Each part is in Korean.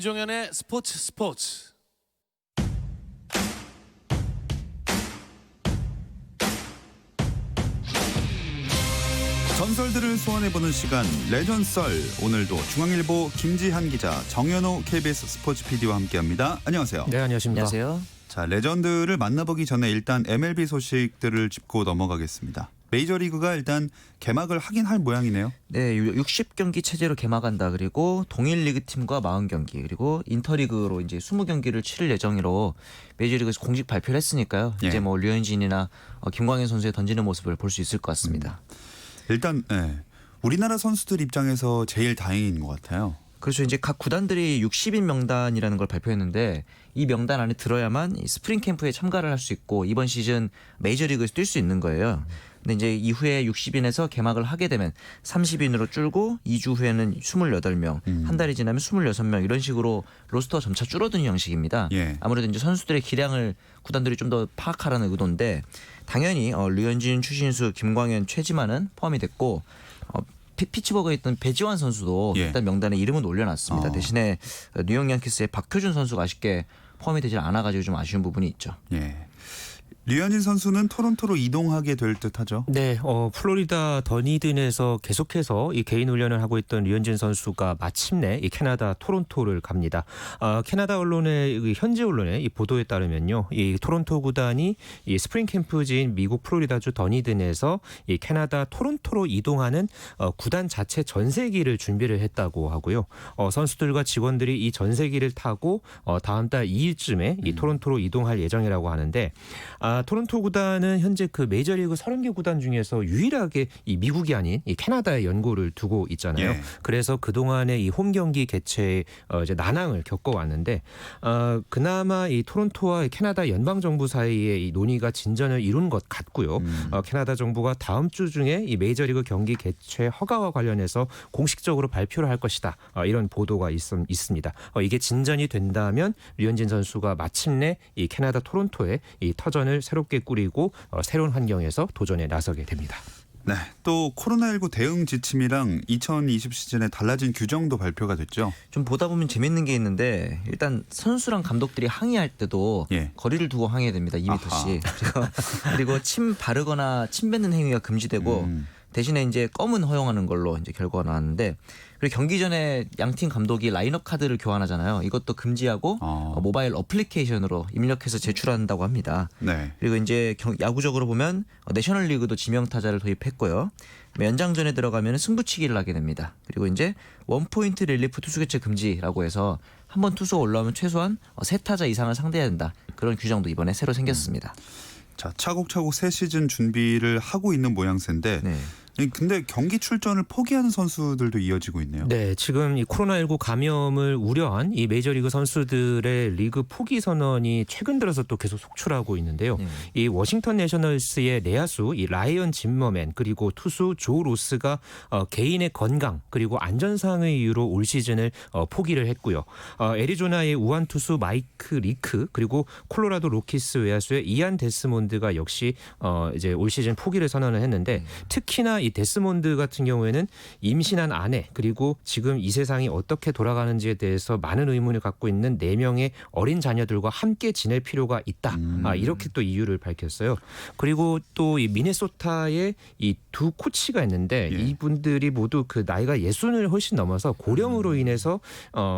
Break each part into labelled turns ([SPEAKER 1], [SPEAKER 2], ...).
[SPEAKER 1] 김종현의 스포츠.
[SPEAKER 2] 전설들을 소환해보는 시간 레전썰. 오늘도 중앙일보 김지한 기자, 정현호 KBS 스포츠 PD와 함께합니다. 안녕하세요.
[SPEAKER 3] 네, 안녕하십니까.
[SPEAKER 4] 안녕하세요.
[SPEAKER 2] 자, 레전드를 만나보기 전에 일단 MLB 소식들을 짚고 넘어가겠습니다. 메이저리그가 일단 개막을 하긴 할 모양이네요.
[SPEAKER 4] 네, 60경기 체제로 개막한다. 그리고 동일 리그 팀과 40경기, 그리고 인터리그로 이제 20경기를 치를 예정으로 메이저리그에서 공식 발표를 했으니까요.
[SPEAKER 2] 예.
[SPEAKER 4] 이제 뭐 류현진이나 김광현 선수의 던지는 모습을 볼 수 있을 것 같습니다.
[SPEAKER 2] 일단 우리나라 선수들 입장에서 제일 다행인 것 같아요.
[SPEAKER 4] 그렇죠. 이제 각 구단들이 60인 명단이라는 걸 발표했는데 이 명단 안에 들어야만 이 스프링 캠프에 참가를 할 수 있고 이번 시즌 메이저리그에서 뛸 수 있는 거예요. 근데 이제 이후에 60인에서 개막을 하게 되면 30인으로 줄고 2주 후에는 28명, 한 달이 지나면 26명 이런 식으로 로스터가 점차 줄어드는 형식입니다.
[SPEAKER 2] 예.
[SPEAKER 4] 아무래도 이제 선수들의 기량을 구단들이 좀 더 파악하라는 의도인데 당연히 류현진, 추신수, 김광현, 최지만은 포함이 됐고 피츠버그에 있던 배지환 선수도
[SPEAKER 2] 예.
[SPEAKER 4] 일단 명단에 이름은 올려놨습니다. 대신에 뉴욕 양키스의 박효준 선수가 아쉽게 포함이 되질 않아가지고 좀 아쉬운 부분이 있죠.
[SPEAKER 2] 예. 류현진 선수는 토론토로 이동하게 될 듯하죠.
[SPEAKER 3] 네, 플로리다 더니든에서 계속해서 이 개인 훈련을 하고 있던 류현진 선수가 마침내 이 캐나다 토론토를 갑니다. 캐나다 언론의 현지 언론의 이 보도에 따르면요, 이 토론토 구단이 이 스프링 캠프지인 미국 플로리다주 더니든에서 이 캐나다 토론토로 이동하는 구단 자체 전세기를 준비를 했다고 하고요. 선수들과 직원들이 이 전세기를 타고 다음 달 2일쯤에 이 토론토로 이동할 예정이라고 하는데. 토론토 구단은 현재 그 메이저리그 30개 구단 중에서 유일하게 이 미국이 아닌 이 캐나다에 연고를 두고 있잖아요.
[SPEAKER 2] 예.
[SPEAKER 3] 그래서 그동안의 이 홈 경기 개최에 이제 난항을 겪어왔는데 그나마 이 토론토와 캐나다 연방 정부 사이에 이 논의가 진전을 이룬 것 같고요. 캐나다 정부가 다음 주 중에 이 메이저리그 경기 개최 허가와 관련해서 공식적으로 발표를 할 것이다. 이런 보도가 있습니다. 이게 진전이 된다면 류현진 선수가 마침내 이 캐나다 토론토에 이 터전을 새롭게 꾸리고 새로운 환경에서 도전에 나서게 됩니다.
[SPEAKER 2] 네, 또 코로나19 대응 지침이랑 2020 시즌에 달라진 규정도 발표가 됐죠.
[SPEAKER 4] 좀 보다 보면 재밌는 게 있는데 일단 선수랑 감독들이 항의할 때도
[SPEAKER 2] 예.
[SPEAKER 4] 거리를 두고 항의해야 됩니다. 2m씩. 그리고 침 바르거나 침 뱉는 행위가 금지되고 대신에 이제 껌은 허용하는 걸로 이제 결과가 나왔는데 그리고 경기 전에 양팀 감독이 라인업 카드를 교환하잖아요. 이것도 금지하고 모바일 어플리케이션으로 입력해서 제출한다고 합니다.
[SPEAKER 2] 네.
[SPEAKER 4] 그리고 이제 야구적으로 보면 내셔널리그도 지명타자를 도입했고요. 연장전에 들어가면 승부치기를 하게 됩니다. 그리고 이제 원포인트 릴리프 투수 교체 금지라고 해서 한 번 투수가 올라오면 최소한 3타자 이상을 상대해야 된다. 그런 규정도 이번에 새로 생겼습니다.
[SPEAKER 2] 자, 차곡차곡 새 시즌 준비를 하고 있는 모양새인데
[SPEAKER 4] 네.
[SPEAKER 2] 근데 경기 출전을 포기하는 선수들도 이어지고 있네요.
[SPEAKER 3] 네, 지금 이 코로나19 감염을 우려한 이 메이저리그 선수들의 리그 포기 선언이 최근 들어서 또 계속 속출하고 있는데요. 이 워싱턴 내셔널스의 내야수 이 라이언 짐머맨 그리고 투수 조 로스가 개인의 건강 그리고 안전상의 이유로 올 시즌을 포기를 했고요. 애리조나의 우완 투수 마이크 리크 그리고 콜로라도 로키스 외야수의 이안 데스몬드가 역시 이제 올 시즌 포기를 선언을 했는데 특히나 이 데스몬드 같은 경우에는 임신한 아내 그리고 지금 이 세상이 어떻게 돌아가는지에 대해서 많은 의문을 갖고 있는 4명의 어린 자녀들과 함께 지낼 필요가 있다. 이렇게 또 이유를 밝혔어요. 그리고 또 이 미네소타에 이 두 코치가 있는데
[SPEAKER 2] 예.
[SPEAKER 3] 이분들이 모두 그 나이가 60을 훨씬 넘어서 고령으로 인해서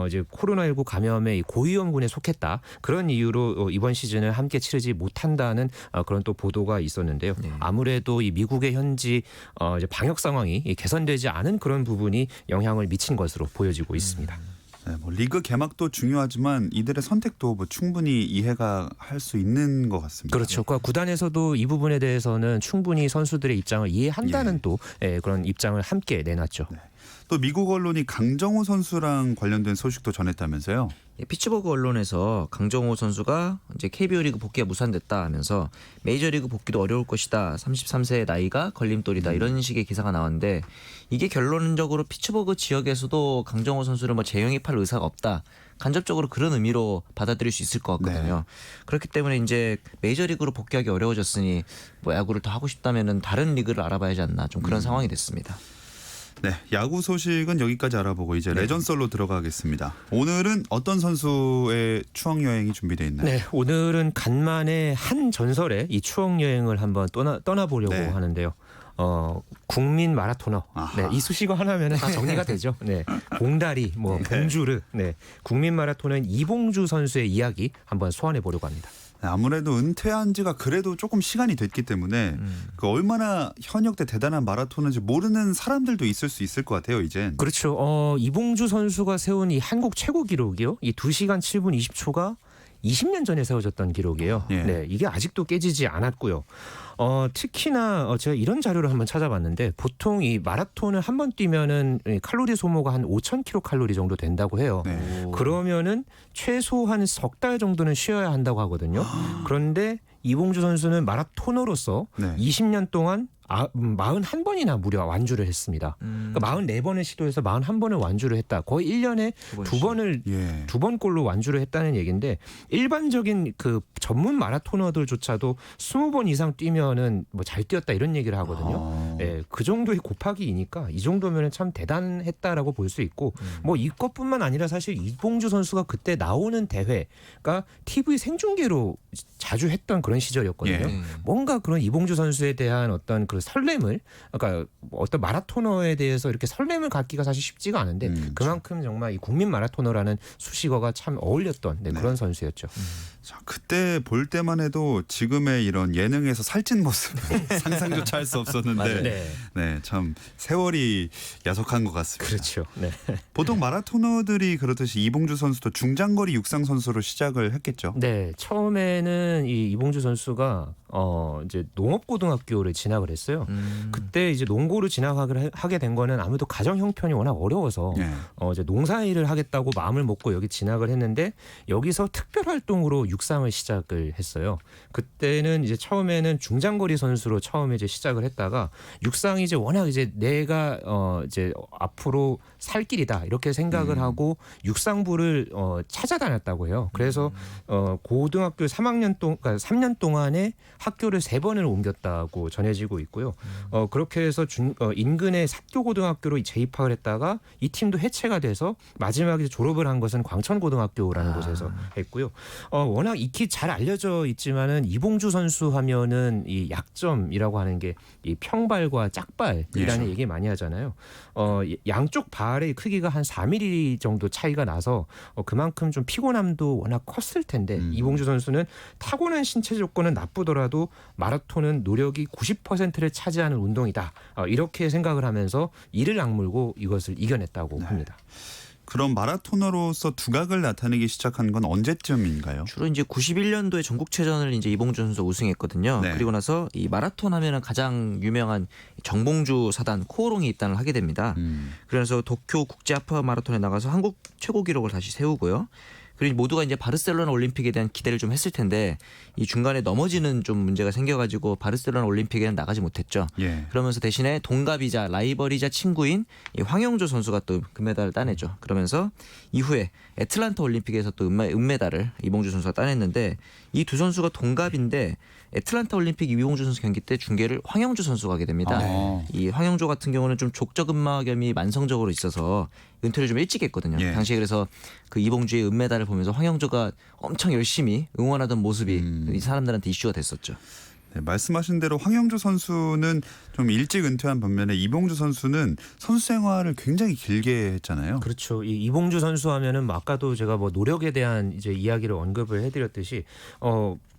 [SPEAKER 3] 이제 코로나19 감염의 고위험군에 속했다. 그런 이유로 이번 시즌을 함께 치르지 못한다는 그런 또 보도가 있었는데요. 아무래도 이 미국의 현지 이제 방역 상황이 개선되지 않은 그런 부분이 영향을 미친 것으로 보여지고 있습니다.
[SPEAKER 2] 네, 뭐 리그 개막도 중요하지만 이들의 선택도 뭐 충분히 이해가 할 수 있는 것 같습니다.
[SPEAKER 3] 그렇죠. 그러니까 구단에서도 이 부분에 대해서는 충분히 선수들의 입장을 이해한다는 또 그런 입장을 함께 내놨죠.
[SPEAKER 2] 네. 또 미국 언론이 강정호 선수랑 관련된 소식도 전했다면서요?
[SPEAKER 4] 피츠버그 언론에서 강정호 선수가 이제 KBO 리그 복귀가 무산됐다 하면서 메이저리그 복귀도 어려울 것이다. 33세의 나이가 걸림돌이다. 이런 식의 기사가 나왔는데 이게 결론적으로 피츠버그 지역에서도 강정호 선수를 뭐 재영입할 의사가 없다. 간접적으로 그런 의미로 받아들일 수 있을 것 같거든요.
[SPEAKER 2] 네.
[SPEAKER 4] 그렇기 때문에 이제 메이저리그로 복귀하기 어려워졌으니 뭐 야구를 더 하고 싶다면은 다른 리그를 알아봐야 하지 않나. 좀 그런 상황이 됐습니다.
[SPEAKER 2] 네, 야구 소식은 여기까지 알아보고 이제 레전썰로 들어가겠습니다. 오늘은 어떤 선수의 추억 여행이 준비되어 있나요?
[SPEAKER 3] 네, 오늘은 간만에 한 전설의 이 추억 여행을 한번 떠나보려고
[SPEAKER 2] 네.
[SPEAKER 3] 하는데요. 국민 마라토너.
[SPEAKER 2] 아하.
[SPEAKER 3] 네, 이 수식어 하나면 다 정리가 되죠. 네, 봉다리, 뭐 봉주르. 네, 국민 마라토너인 이봉주 선수의 이야기 한번 소환해 보려고 합니다.
[SPEAKER 2] 네, 아무래도 은퇴한 지가 그래도 조금 시간이 됐기 때문에 그 얼마나 현역 때 대단한 마라토너인지 모르는 사람들도 있을 수 있을 것 같아요, 이젠.
[SPEAKER 3] 그렇죠. 이봉주 선수가 세운 이 한국 최고 기록이요. 이 2시간 7분 20초가 20년 전에 세워졌던 기록이에요.
[SPEAKER 2] 예.
[SPEAKER 3] 네, 이게 아직도 깨지지 않았고요. 특히나 제가 이런 자료를 한번 찾아봤는데 보통 이 마라톤을 한 번 뛰면은 이 칼로리 소모가 한 5,000kcal 정도 된다고 해요.
[SPEAKER 2] 네.
[SPEAKER 3] 그러면은 최소한 석 달 정도는 쉬어야 한다고 하거든요. 그런데 이봉주 선수는 마라토너로서
[SPEAKER 2] 네.
[SPEAKER 3] 20년 동안 41번이나 무려 완주를 했습니다. 그러니까 44번을 시도해서 41번을 완주를 했다. 거의 1년에 두 번을
[SPEAKER 2] 예.
[SPEAKER 3] 두 번꼴로 완주를 했다는 얘기인데 일반적인 그 전문 마라토너들조차도 20번 이상 뛰면은 뭐 잘 뛰었다 이런 얘기를 하거든요. 예, 그 정도의 곱하기이니까 이 정도면은 참 대단했다라고 볼 수 있고 뭐 이것뿐만 아니라 사실 이봉주 선수가 그때 나오는 대회가 TV 생중계로 자주 했던 그런 시절이었거든요.
[SPEAKER 2] 예.
[SPEAKER 3] 뭔가 그런 이봉주 선수에 대한 어떤 그 설렘을 그러니까 어떤 마라토너에 대해서 이렇게 설렘을 갖기가 사실 쉽지가 않은데 그만큼 정말 이 국민 마라토너라는 수식어가 참 어울렸던 그런 선수였죠.
[SPEAKER 2] 자, 그때 볼 때만 해도 지금의 이런 예능에서 살찐 모습 상상조차 할 수 없었는데
[SPEAKER 3] 네.
[SPEAKER 2] 네, 참 세월이 야속한 것 같습니다.
[SPEAKER 3] 그렇죠. 네.
[SPEAKER 2] 보통 마라토너들이 그렇듯이 이봉주 선수도 중장거리 육상 선수로 시작을 했겠죠.
[SPEAKER 3] 네, 처음에는 이 이봉주 선수가 이제 농업고등학교를 진학을 했어요. 그때 이제 농고로 진학하게 된 거는 아무래도 가정 형편이 워낙 어려워서
[SPEAKER 2] 예.
[SPEAKER 3] 이제 농사일을 하겠다고 마음을 먹고 여기 진학을 했는데 여기서 특별 활동으로 육상을 시작을 했어요. 그때는 이제 처음에는 중장거리 선수로 처음에 이제 시작을 했다가 육상이 이제 워낙 이제 내가 이제 앞으로 살 길이다 이렇게 생각을 하고 육상부를 찾아다녔다고 해요. 그래서 고등학교 3년 동안에 학교를 3번을 옮겼다고 전해지고 있고요. 그렇게 해서 인근의 삭교고등학교로 재입학을 했다가 이 팀도 해체가 돼서 마지막에 졸업을 한 것은 광천고등학교라는 곳에서 했고요. 워낙 익히 잘 알려져 있지만은 이봉주 선수 하면은 이 약점이라고 하는 게 이 평발과 짝발이라는
[SPEAKER 2] 예.
[SPEAKER 3] 얘기 많이 하잖아요. 양쪽 발의 크기가 한 4mm 정도 차이가 나서 그만큼 좀 피곤함도 워낙 컸을 텐데 이봉주 선수는 타고난 신체 조건은 나쁘더라도 마라톤은 노력이 90%를 차지하는 운동이다. 이렇게 생각을 하면서 이를 악물고 이것을 이겨냈다고 합니다.
[SPEAKER 2] 그럼 마라토너로서 두각을 나타내기 시작한 건 언제쯤인가요?
[SPEAKER 4] 주로 이제 91년도에 전국체전을 이제 이봉주 선수 우승했거든요.
[SPEAKER 2] 네.
[SPEAKER 4] 그리고 나서 이 마라톤 하면은 가장 유명한 정봉주 사단 코오롱에 입단을 하게 됩니다. 그래서 도쿄 국제 하프 마라톤에 나가서 한국 최고 기록을 다시 세우고요. 그리고 모두가 이제 바르셀로나 올림픽에 대한 기대를 좀 했을 텐데 이 중간에 넘어지는 좀 문제가 생겨가지고 바르셀로나 올림픽에는 나가지 못했죠.
[SPEAKER 2] 예.
[SPEAKER 4] 그러면서 대신에 동갑이자 라이벌이자 친구인 이 황영조 선수가 또 금메달을 따내죠. 그러면서 이후에 애틀란타 올림픽에서 또 은메달을 이봉주 선수가 따냈는데 이 두 선수가 동갑인데 애틀란타 올림픽 이봉주 선수 경기 때 중계를 황영조 선수가 하게 됩니다. 이 황영조 같은 경우는 좀 족저근막염이 만성적으로 있어서 은퇴를 좀 일찍 했거든요.
[SPEAKER 2] 예.
[SPEAKER 4] 당시에 그래서 그 이봉주의 은메달을 보면서 황영조가 엄청 열심히 응원하던 모습이 이 사람들한테 이슈가 됐었죠.
[SPEAKER 2] 네, 말씀하신 대로 황영조 선수는 좀 일찍 은퇴한 반면에 이봉주 선수는 선수 생활을 굉장히 길게 했잖아요.
[SPEAKER 3] 그렇죠. 이 이봉주 선수 하면은 뭐 아까도 제가 뭐 노력에 대한 이제 이야기를 언급을 해드렸듯이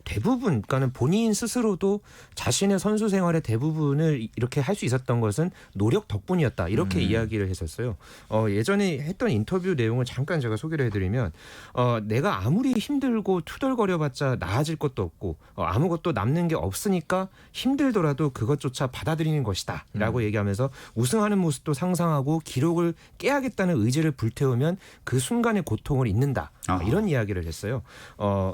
[SPEAKER 3] 대부분, 그러니까는 본인 스스로도 자신의 선수 생활의 대부분을 이렇게 할 수 있었던 것은 노력 덕분이었다. 이렇게 이야기를 했었어요. 예전에 했던 인터뷰 내용을 잠깐 제가 소개를 해드리면 내가 아무리 힘들고 투덜거려봤자 나아질 것도 없고 아무것도 남는 게 없으니까 힘들더라도 그것조차 받아들이는 것이다. 라고 얘기하면서 우승하는 모습도 상상하고 기록을 깨야겠다는 의지를 불태우면 그 순간의 고통을 잊는다. 이런 이야기를 했어요.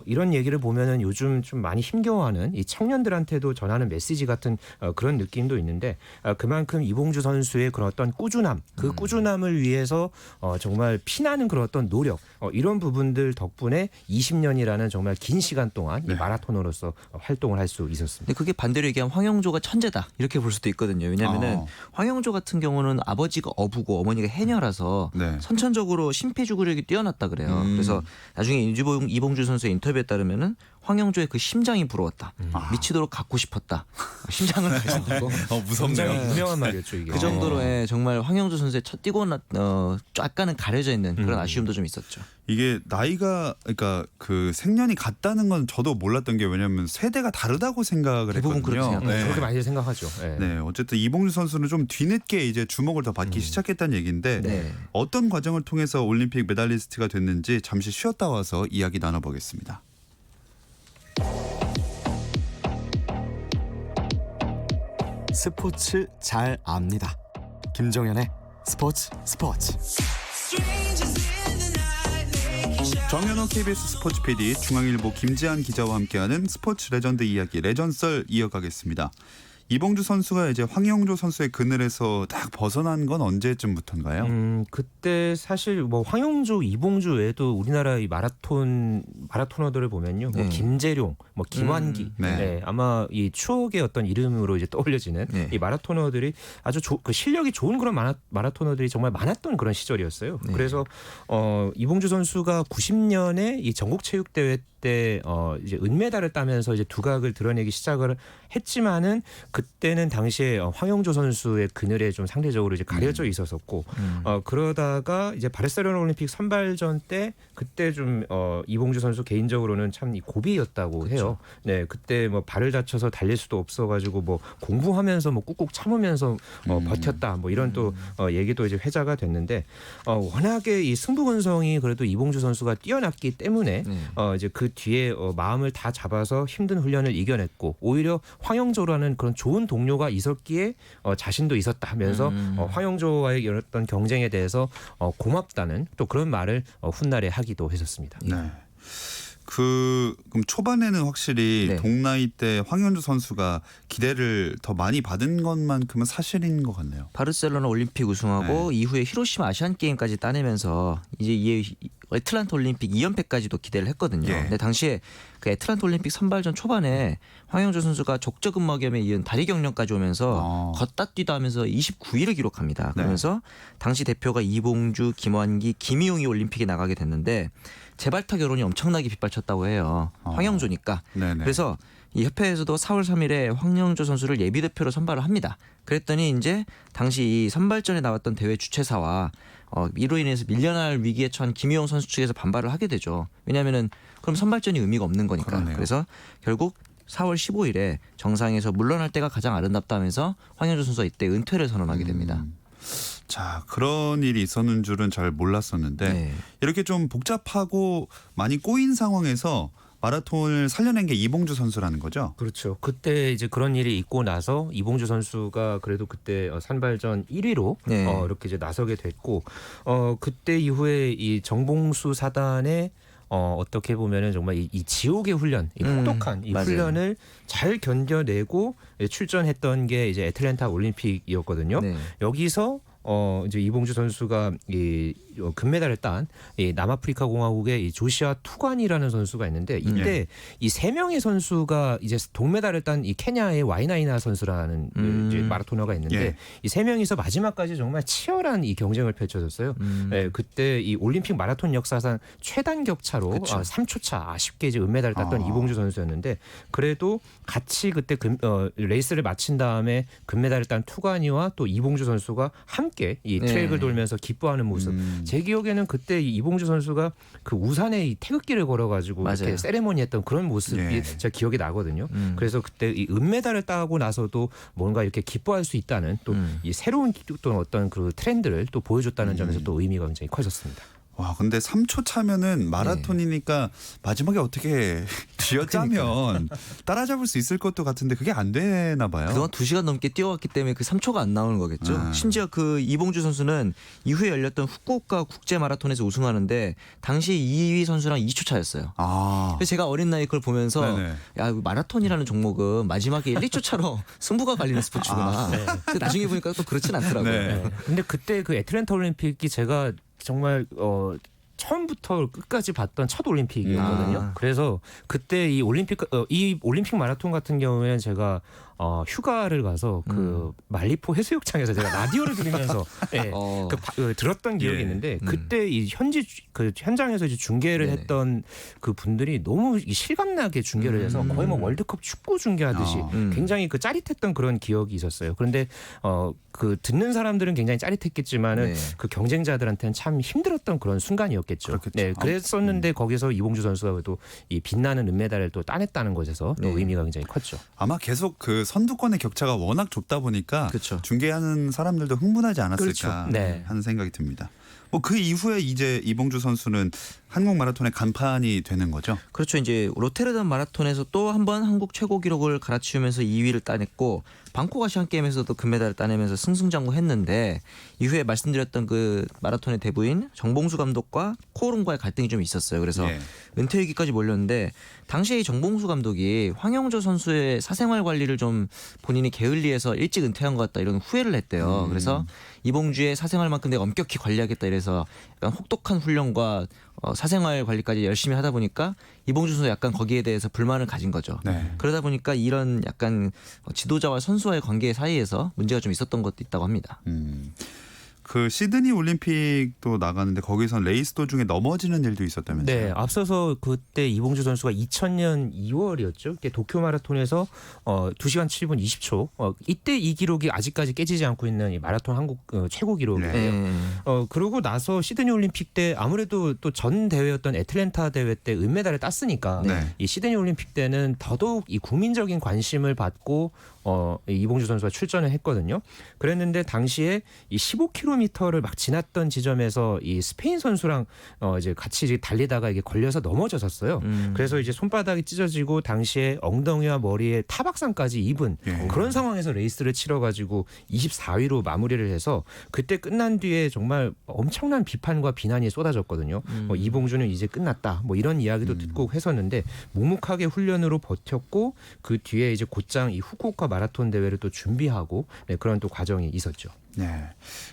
[SPEAKER 3] 이런 얘기를 보면은 요즘 좀 많이 힘겨워하는 이 청년들한테도 전하는 메시지 같은 그런 느낌도 있는데 그만큼 이봉주 선수의 그런 어떤 꾸준함, 그 꾸준함을 위해서 정말 피나는 그런 어떤 노력 이런 부분들 덕분에 20년이라는 정말 긴 시간 동안 이 마라토너로서 활동을 할 수 있었습니다.
[SPEAKER 4] 근데 그게 반대로 얘기하면 황영조가 천재다 이렇게 볼 수도 있거든요. 왜냐하면은 황영조 같은 경우는 아버지가 어부고 어머니가 해녀라서
[SPEAKER 2] 네.
[SPEAKER 4] 선천적으로 심폐주구력이 뛰어났다 그래요. 그래서 나중에 이봉주 선수의 인터뷰에 따르면은 황영조의 그 심장이 부러웠다. 미치도록 갖고 싶었다. 심장을 가진다고.
[SPEAKER 2] 무섭네요.
[SPEAKER 3] 굉장히 유명한 말이었죠 이게.
[SPEAKER 4] 그 정도로 정말 황영조 선수의 첫 뛰고 약간은 가려져 있는 그런 아쉬움도 좀 있었죠.
[SPEAKER 2] 이게 나이가 그러니까 그 생년이 같다는 건 저도 몰랐던 게 왜냐하면 세대가 다르다고 생각을
[SPEAKER 4] 대부분
[SPEAKER 2] 했거든요.
[SPEAKER 4] 그렇게 생각해요.
[SPEAKER 3] 그렇게 많이 생각하죠. 네.
[SPEAKER 2] 네, 어쨌든 이봉주 선수는 좀 뒤늦게 이제 주목을 더 받기 시작했다는 얘기인데
[SPEAKER 4] 네.
[SPEAKER 2] 어떤 과정을 통해서 올림픽 메달리스트가 됐는지 잠시 쉬었다 와서 이야기 나눠보겠습니다.
[SPEAKER 1] 스포츠 잘 압니다. 김정현의 스포츠.
[SPEAKER 2] 정현호 KBS 스포츠 PD, 중앙일보 김지한 기자와 함께하는 스포츠 레전드 이야기 레전썰 이어가겠습니다. 이봉주 선수가 이제 황영조 선수의 그늘에서 딱 벗어난 건 언제쯤부터인가요?
[SPEAKER 3] 그때 사실 뭐 황영조, 이봉주 외에도 우리나라 이 마라토너들을 보면요, 뭐
[SPEAKER 4] 네.
[SPEAKER 3] 김재룡, 뭐 김환기,
[SPEAKER 2] 네.
[SPEAKER 3] 네, 아마 이 추억의 어떤 이름으로 이제 떠올려지는
[SPEAKER 4] 네.
[SPEAKER 3] 이 마라토너들이 아주 그 실력이 좋은 그런 마라토너들이 정말 많았던 그런 시절이었어요.
[SPEAKER 4] 네.
[SPEAKER 3] 그래서 이봉주 선수가 90년에 이 전국체육대회 때 이제 은메달을 따면서 이제 두각을 드러내기 시작을 했지만은 그때는 당시에 황영조 선수의 그늘에 좀 상대적으로 이제 가려져 있었었고 그러다가 이제 바르셀로나 올림픽 선발전 때 그때 좀 이봉주 선수 개인적으로는 참 이 고비였다고 해요. 네, 그때 뭐 발을 다쳐서 달릴 수도 없어가지고 뭐 공부하면서 뭐 꾹꾹 참으면서 버텼다 뭐 이런 또 얘기도 이제 회자가 됐는데 워낙에 이 승부근성이 그래도 이봉주 선수가 뛰어났기 때문에 이제 그 뒤에 마음을 다 잡아서 힘든 훈련을 이겨냈고 오히려 황영조라는 그런 좋은 동료가 있었기에 자신도 있었다 하면서 황영조와의 어떤 경쟁에 대해서 고맙다는 또 그런 말을 훗날에 하기도 했었습니다.
[SPEAKER 2] 네. 그럼 초반에는 확실히
[SPEAKER 4] 네.
[SPEAKER 2] 동나이 때 황현주 선수가 기대를 더 많이 받은 것만큼은 사실인 것 같네요.
[SPEAKER 4] 바르셀로나 올림픽 우승하고 이후에 히로시마 아시안 게임까지 따내면서 이제 애틀란타 올림픽 2연패까지도 기대를 했거든요.
[SPEAKER 2] 예.
[SPEAKER 4] 근데 당시에 그 애틀란타 올림픽 선발전 초반에 황영조 선수가 족저근막염에 이은 다리 경련까지 오면서 걷다 뛰다 하면서 29위를 기록합니다. 그러면서 당시 대표가 이봉주, 김환기, 김희용이 올림픽에 나가게 됐는데 재발타 결혼이 엄청나게 빗발쳤다고 해요. 황영조니까.
[SPEAKER 2] 네네.
[SPEAKER 4] 그래서 이 협회에서도 4월 3일에 황영조 선수를 예비 대표로 선발을 합니다. 그랬더니 이제 당시 이 선발전에 나왔던 대회 주최사와 이로 인해서 밀려날 위기에 처한 김희용 선수 측에서 반발을 하게 되죠. 왜냐하면은 그럼 선발전이 의미가 없는 거니까.
[SPEAKER 2] 그러네요.
[SPEAKER 4] 그래서 결국 4월 15일에 정상에서 물러날 때가 가장 아름답다면서 황영조 선수가 이때 은퇴를 선언하게 됩니다.
[SPEAKER 2] 자, 그런 일이 있었는 줄은 잘 몰랐었는데
[SPEAKER 4] 네.
[SPEAKER 2] 이렇게 좀 복잡하고 많이 꼬인 상황에서 마라톤을 살려낸 게 이봉주 선수라는 거죠.
[SPEAKER 3] 그렇죠. 그때 이제 그런 일이 있고 나서 이봉주 선수가 그래도 그때 산발전 1위로
[SPEAKER 4] 네.
[SPEAKER 3] 이렇게 이제 나서게 됐고 그때 이후에 이 정봉수 사단의 어떻게 보면은 정말 이 지옥의 훈련, 이 혹독한 이
[SPEAKER 4] 맞아요.
[SPEAKER 3] 훈련을 잘 견뎌내고 출전했던 게 이제 애틀랜타 올림픽이었거든요.
[SPEAKER 4] 네.
[SPEAKER 3] 여기서 이제 이봉주 선수가 이 금메달을 딴 이 남아프리카 공화국의 이 조시아 투관이라는 선수가 있는데 이때 이 세 명의 선수가 이제 동메달을 딴 이 케냐의 와이나이나 선수라는 이제 마라토너가 있는데
[SPEAKER 2] 예.
[SPEAKER 3] 이 세 명이서 마지막까지 정말 치열한 이 경쟁을 펼쳐졌어요. 네, 그때 이 올림픽 마라톤 역사상 최단 격차로 3초 차 아쉽게 이제 은메달을 땄던 이봉주 선수였는데 그래도 같이 그때 레이스를 마친 다음에 금메달을 딴 투관이와 또 이봉주 선수가 함께 이 트랙을 돌면서 기뻐하는 모습. 제 기억에는 그때 이봉주 선수가 그 우산에 이 태극기를 걸어가지고
[SPEAKER 4] 맞아요.
[SPEAKER 3] 이렇게 세레모니했던 그런 모습이
[SPEAKER 2] 예.
[SPEAKER 3] 제가 기억이 나거든요. 그래서 그때 이 은메달을 따고 나서도 뭔가 이렇게 기뻐할 수 있다는 또 이 새로운 또 어떤 그 트렌드를 또 보여줬다는 점에서 또 의미가 굉장히 커졌습니다.
[SPEAKER 2] 와, 근데 3초 차면은 마라톤이니까 마지막에 어떻게 쥐어짜면 따라잡을 수 있을 것도 같은데 그게 안 되나 봐요.
[SPEAKER 4] 그동안 2시간 넘게 뛰어왔기 때문에 그 3초가 안 나오는 거겠죠.
[SPEAKER 2] 아.
[SPEAKER 4] 심지어 그 이봉주 선수는 이후에 열렸던 후쿠오카 국제 마라톤에서 우승하는데 당시 2위 선수랑 2초 차였어요.
[SPEAKER 2] 아.
[SPEAKER 4] 그래서 제가 어린 나이 그걸 보면서
[SPEAKER 2] 네네.
[SPEAKER 4] 야, 마라톤이라는 종목은 마지막에 1, 2초 차로 승부가 갈리는 스포츠구나. 근데 나중에 보니까 또 그렇진 않더라고요.
[SPEAKER 2] 네.
[SPEAKER 3] 네. 근데 그때 그 애틀랜타 올림픽이 제가 정말 처음부터 끝까지 봤던 첫 올림픽이었거든요.
[SPEAKER 4] 아.
[SPEAKER 3] 그래서 그때 이 올림픽 마라톤 같은 경우에는 제가 휴가를 가서 그 말리포 해수욕장에서 제가 라디오를 들으면서 예,
[SPEAKER 4] 어.
[SPEAKER 3] 들었던 기억이
[SPEAKER 2] 예.
[SPEAKER 3] 있는데 그때 이 현장에서 이제 중계를
[SPEAKER 4] 네네.
[SPEAKER 3] 했던 그 분들이 너무 이 실감나게 중계를 해서 거의 뭐 월드컵 축구 중계하듯이 굉장히 그 짜릿했던 그런 기억이 있었어요. 그런데 그 듣는 사람들은 굉장히 짜릿했겠지만은
[SPEAKER 4] 네.
[SPEAKER 3] 그 경쟁자들한테는 참 힘들었던 그런 순간이었겠죠.
[SPEAKER 2] 그렇겠죠.
[SPEAKER 3] 네, 그랬었는데 거기서 이봉주 선수가 또 이 빛나는 은메달을 또 따냈다는 것에서 또
[SPEAKER 4] 네.
[SPEAKER 3] 의미가 굉장히 컸죠.
[SPEAKER 2] 아마 계속 그 선두권의 격차가 워낙 좁다 보니까
[SPEAKER 4] 그렇죠.
[SPEAKER 2] 중계하는 사람들도 흥분하지 않았을까
[SPEAKER 3] 그렇죠. 네.
[SPEAKER 2] 하는 생각이 듭니다. 뭐 그 이후에 이제 이봉주 선수는 한국 마라톤의 간판이 되는 거죠.
[SPEAKER 4] 그렇죠. 이제 로테르담 마라톤에서 또 한 번 한국 최고 기록을 갈아치우면서 2위를 따냈고 방콕 아시안 게임에서도 금메달을 따내면서 승승장구했는데 이후에 말씀드렸던 그 마라톤의 대부인 정봉수 감독과 코오롱과의 갈등이 좀 있었어요. 그래서
[SPEAKER 2] 예.
[SPEAKER 4] 은퇴 위기까지 몰렸는데 당시에 이 정봉수 감독이 황영조 선수의 사생활 관리를 좀 본인이 게을리해서 일찍 은퇴한 것 같다 이런 후회를 했대요. 그래서 이봉주의 사생활만큼 내가 엄격히 관리하겠다 이래서 약간 혹독한 훈련과 사생활 관리까지 열심히 하다 보니까 이봉주 선수 약간 거기에 대해서 불만을 가진 거죠.
[SPEAKER 2] 네.
[SPEAKER 4] 그러다 보니까 이런 약간 지도자와 선수와의 관계 사이에서 문제가 좀 있었던 것도 있다고 합니다.
[SPEAKER 2] 그 시드니 올림픽도 나가는데 거기선 레이스 도중에 넘어지는 일도 있었다면서요.
[SPEAKER 3] 네, 앞서서 그때 이봉주 선수가 2000년 2월이었죠. 도쿄 마라톤에서 2시간 7분 20초. 이때 이 기록이 아직까지 깨지지 않고 있는 이 마라톤 한국 최고 기록이에요.
[SPEAKER 2] 네.
[SPEAKER 3] 그러고 나서 시드니 올림픽 때 아무래도 또 전 대회였던 애틀랜타 대회 때 은메달을 땄으니까
[SPEAKER 2] 네.
[SPEAKER 3] 이 시드니 올림픽 때는 더더욱 이 국민적인 관심을 받고 이봉주 선수가 출전을 했거든요. 그랬는데 당시에 이 15km를 막 지났던 지점에서 이 스페인 선수랑 이제 같이 달리다가 이게 걸려서 넘어졌었어요. 그래서 이제 손바닥이 찢어지고 당시에 엉덩이와 머리에 타박상까지 입은
[SPEAKER 2] 예.
[SPEAKER 3] 그런 상황에서 레이스를 치러가지고 24위로 마무리를 해서 그때 끝난 뒤에 정말 엄청난 비판과 비난이 쏟아졌거든요. 이봉주는 이제 끝났다. 뭐 이런 이야기도 듣고 했었는데 묵묵하게 훈련으로 버텼고 그 뒤에 이제 곧장 이 후쿠오카 마라톤 대회를 또 준비하고 그런 또 과정이 있었죠.
[SPEAKER 2] 네.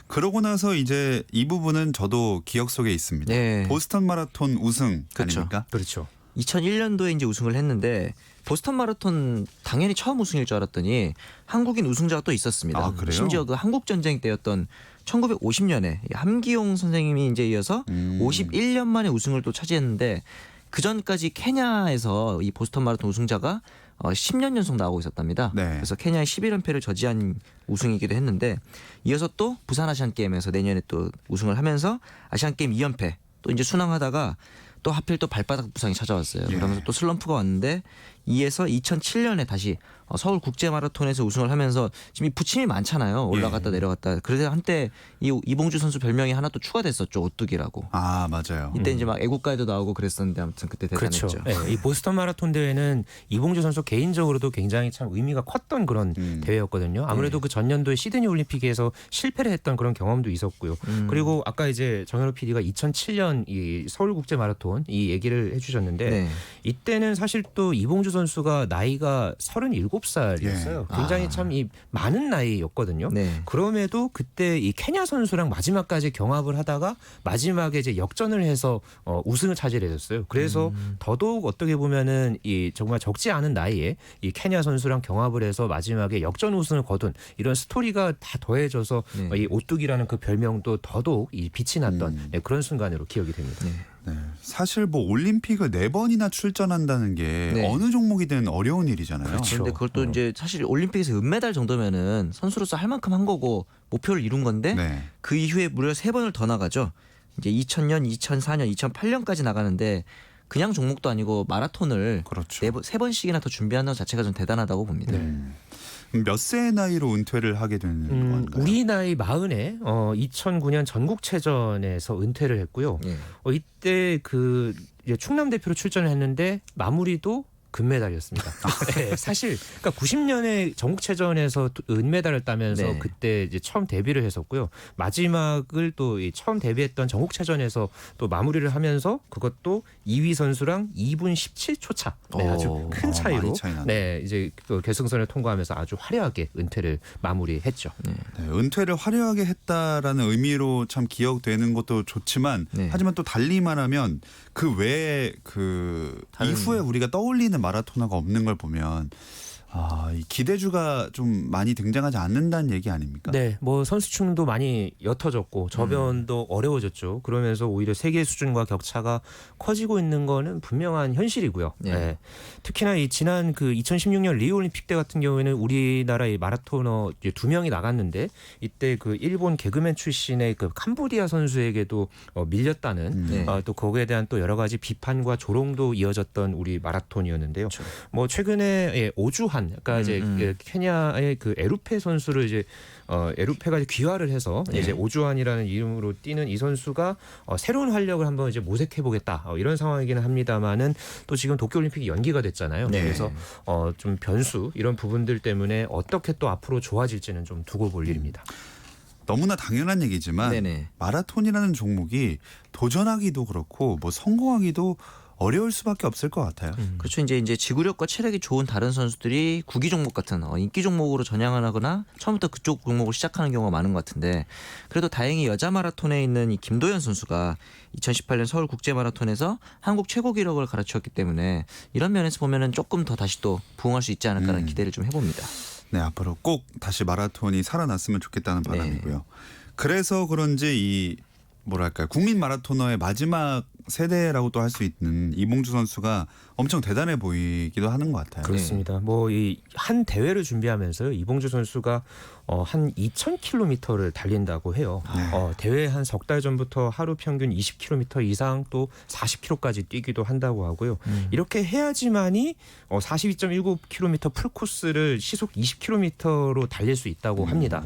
[SPEAKER 2] 그러고 나서 이제 이 부분은 저도 기억 속에 있습니다.
[SPEAKER 4] 네.
[SPEAKER 2] 보스턴 마라톤 우승
[SPEAKER 4] 그렇죠.
[SPEAKER 2] 아닙니까?
[SPEAKER 3] 그렇죠.
[SPEAKER 4] 2001년도에 이제 우승을 했는데 보스턴 마라톤 당연히 처음 우승일 줄 알았더니 한국인 우승자가 또 있었습니다.
[SPEAKER 2] 아, 그래요?
[SPEAKER 4] 심지어 그 한국 전쟁 때였던 1950년에 함기용 선생님이 이제 이어서 51년 만에 우승을 또 차지했는데 그 전까지 케냐에서 이 보스턴 마라톤 우승자가 10년 연속 나오고 있었답니다.
[SPEAKER 2] 네.
[SPEAKER 4] 그래서 케냐의 11연패를 저지한 우승이기도 했는데 이어서 또 부산 아시안 게임에서 내년에 또 우승을 하면서 아시안 게임 2연패 또 이제 순항하다가 또 하필 또 발바닥 부상이 찾아왔어요.
[SPEAKER 2] 예.
[SPEAKER 4] 그러면서 또 슬럼프가 왔는데 이에서 2007년에 다시 서울 국제 마라톤에서 우승을 하면서 지금 이 부침이 많잖아요. 올라갔다 내려갔다. 그래서 한때 이봉주 선수 별명이 하나 또 추가됐었죠. 오뚜기라고.
[SPEAKER 2] 아, 맞아요.
[SPEAKER 4] 이때 이제 막 애국가에도 나오고 그랬었는데 아무튼 그때 대단했죠.
[SPEAKER 3] 그렇죠. 네, 이 보스턴 마라톤 대회는 이봉주 선수 개인적으로도 굉장히 참 의미가 컸던 그런 대회였거든요. 아무래도 그 전년도에 시드니 올림픽에서 실패를 했던 그런 경험도 있었고요. 그리고 아까 이제 정현호 PD가 2007년 이 서울 국제 마라톤 이 얘기를 해주셨는데
[SPEAKER 4] 네.
[SPEAKER 3] 이때는 사실 또 이봉주 선수가 나이가 37살이었어요.
[SPEAKER 2] 예.
[SPEAKER 3] 굉장히 참 이 많은 나이였거든요.
[SPEAKER 4] 네.
[SPEAKER 3] 그럼에도 그때 이 케냐 선수랑 마지막까지 경합을 하다가 마지막에 이제 역전을 해서 우승을 차지했었어요. 그래서 더더욱 어떻게 보면은 이 정말 적지 않은 나이에 이 케냐 선수랑 경합을 해서 마지막에 역전 우승을 거둔 이런 스토리가 다 더해져서
[SPEAKER 4] 네.
[SPEAKER 3] 이 오뚜기라는 그 별명도 더더욱 이 빛이 났던 그런 순간으로 기억이 됩니다.
[SPEAKER 2] 네. 사실 뭐 올림픽을 4번이나 출전한다는 게
[SPEAKER 4] 네.
[SPEAKER 2] 어느 종목이든 어려운 일이잖아요.
[SPEAKER 3] 그렇죠.
[SPEAKER 4] 그런데 그것도 이제 사실 올림픽에서 은메달 정도면은 선수로서 할 만큼 한 거고 목표를 이룬 건데
[SPEAKER 2] 네.
[SPEAKER 4] 그 이후에 무려 3번을 더 나가죠. 이제 2000년, 2004년, 2008년까지 나가는데 그냥 종목도 아니고 마라톤을
[SPEAKER 2] 그렇죠.
[SPEAKER 4] 3번씩이나 더 준비하는 것 자체가 좀 대단하다고 봅니다.
[SPEAKER 2] 몇 세의 나이로 은퇴를 하게 되는 건가요?
[SPEAKER 3] 우리 나이 40에 2009년 전국체전에서 은퇴를 했고요.
[SPEAKER 4] 예.
[SPEAKER 3] 이때 그 이제 충남 대표로 출전을 했는데 마무리도 금메달이었습니다. 네, 사실 그러니까 90년에 전국체전에서 은메달을 따면서
[SPEAKER 4] 네.
[SPEAKER 3] 그때 이제 처음 데뷔를 했었고요. 마지막을 또 이 처음 데뷔했던 전국체전에서 또 마무리를 하면서 그것도 2위 선수랑 2분 17초 차. 네, 아주
[SPEAKER 4] 오,
[SPEAKER 3] 큰
[SPEAKER 2] 많이
[SPEAKER 3] 차이로
[SPEAKER 2] 차이 나네.
[SPEAKER 3] 네, 이제 그 결승선을 통과하면서 아주 화려하게 은퇴를 마무리했죠.
[SPEAKER 2] 네, 은퇴를 화려하게 했다라는 의미로 참 기억되는 것도 좋지만
[SPEAKER 4] 네.
[SPEAKER 2] 하지만 또 달리 말하면 그 외에 그
[SPEAKER 4] 다른-
[SPEAKER 2] 이후에 우리가 떠올리는 마라토너가 없는 걸 보면 이 기대주가 좀 많이 등장하지 않는다는 얘기 아닙니까?
[SPEAKER 3] 네, 뭐 선수층도 많이 옅어졌고 저변도 어려워졌죠. 그러면서 오히려 세계 수준과 격차가 커지고 있는 거는 분명한 현실이고요.
[SPEAKER 4] 네.
[SPEAKER 3] 네. 특히나 이 지난 그 2016년 리우 올림픽 때 같은 경우에는 우리나라의 마라토너 이제 2명이 나갔는데 이때 그 일본 개그맨 출신의 그 캄보디아 선수에게도 밀렸다는
[SPEAKER 4] 네.
[SPEAKER 3] 또 거기에 대한 또 여러 가지 비판과 조롱도 이어졌던 우리 마라톤이었는데요.
[SPEAKER 4] 그렇죠.
[SPEAKER 3] 뭐 최근에 오주환, 그러니까 이제 그 케냐의 그 에루페 선수를 이제 에루페가 이제 귀화를 해서
[SPEAKER 4] 네.
[SPEAKER 3] 이제 오주환이라는 이름으로 뛰는 이 선수가 새로운 활력을 한번 이제 모색해 보겠다 이런 상황이기는 합니다만은 또 지금 도쿄올림픽이 연기가 됐잖아요.
[SPEAKER 4] 네.
[SPEAKER 3] 그래서 좀 변수 이런 부분들 때문에 어떻게 또 앞으로 좋아질지는 좀 두고 볼 일입니다.
[SPEAKER 2] 너무나 당연한 얘기지만
[SPEAKER 4] 네네.
[SPEAKER 2] 마라톤이라는 종목이 도전하기도 그렇고 뭐 성공하기도 어려울 수밖에 없을 것 같아요.
[SPEAKER 4] 그렇죠. 이제 지구력과 체력이 좋은 다른 선수들이 구기 종목 같은 인기 종목으로 전향을 하거나 처음부터 그쪽 종목을 시작하는 경우가 많은 것 같은데 그래도 다행히 여자 마라톤에 있는 이 김도연 선수가 2018년 서울 국제 마라톤에서 한국 최고 기록을 갈아치웠기 때문에 이런 면에서 보면은 조금 더 다시 또 부응할 수 있지 않을까라는 기대를 좀 해봅니다.
[SPEAKER 2] 네, 앞으로 꼭 다시 마라톤이 살아났으면 좋겠다는 바람이고요. 그래서 그런지 이 뭐랄까요, 국민 마라토너의 마지막 세대라고 또 할 수 있는 이봉주 선수가 엄청 대단해 보이기도 하는 것 같아요.
[SPEAKER 3] 그렇습니다. 뭐 이 한 대회를 준비하면서 이봉주 선수가 한 2,000km를 달린다고 해요. 대회 한 석 달 전부터 하루 평균 20km 이상 또 40km까지 뛰기도 한다고 하고요. 이렇게 해야지만이 42.19km 풀코스를 시속 20km로 달릴 수 있다고 합니다.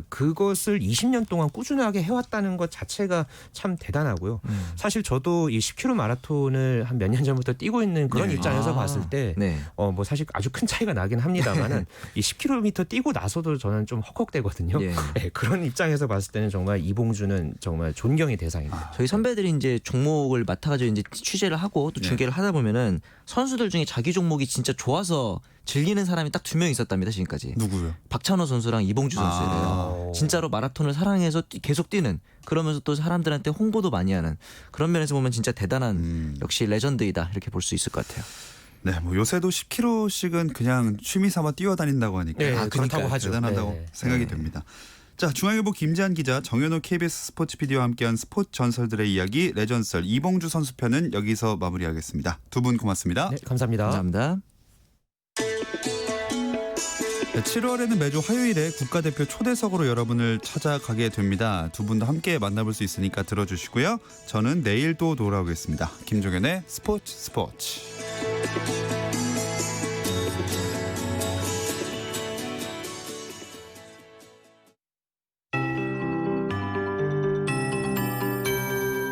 [SPEAKER 3] 그것을 20년 동안 꾸준하게 해왔다는 것 자체가 참 대단하고요. 사실 저도 이 10km 마라톤을 한 몇 년 전부터 뛰고 있는 그런
[SPEAKER 2] 네.
[SPEAKER 3] 입장에서 봤을 때
[SPEAKER 4] 네.
[SPEAKER 3] 뭐 사실 아주 큰 차이가 나긴 합니다만은 이 10km 뛰고 나서도 저는 좀 헉헉대거든요.
[SPEAKER 4] 예.
[SPEAKER 3] 네, 그런 입장에서 봤을 때는 정말 이봉주는 정말 존경의 대상입니다.
[SPEAKER 4] 저희 선배들이 이제 종목을 맡아가지고 이제 취재를 하고 또 중계를 하다 보면은 선수들 중에 자기 종목이 진짜 좋아서 즐기는 사람이 딱 2명 있었답니다 지금까지.
[SPEAKER 2] 누구요?
[SPEAKER 4] 박찬호 선수랑 이봉주 선수예요. 진짜로 마라톤을 사랑해서 계속 뛰는 그러면서 또 사람들한테 홍보도 많이 하는 그런 면에서 보면 진짜 대단한 역시 레전드이다 이렇게 볼 수 있을 것 같아요.
[SPEAKER 2] 네, 뭐 요새도 10km씩은 그냥 취미 삼아 뛰어다닌다고 하니까
[SPEAKER 3] 네,
[SPEAKER 2] 그렇다고
[SPEAKER 3] 그렇다고 하죠.
[SPEAKER 2] 대단하다고
[SPEAKER 3] 네.
[SPEAKER 2] 생각이 됩니다. 자, 중앙일보 김재한 기자, 정현호 KBS 스포츠 PD와 함께한 스포츠 전설들의 이야기 레전썰 이봉주 선수 편은 여기서 마무리하겠습니다. 두 분 고맙습니다.
[SPEAKER 3] 네, 감사합니다.
[SPEAKER 4] 감사합니다.
[SPEAKER 2] 네, 7월에는 매주 화요일에 국가대표 초대석으로 여러분을 찾아가게 됩니다. 두 분도 함께 만나볼 수 있으니까 들어주시고요. 저는 내일 또 돌아오겠습니다. 김종현의 스포츠.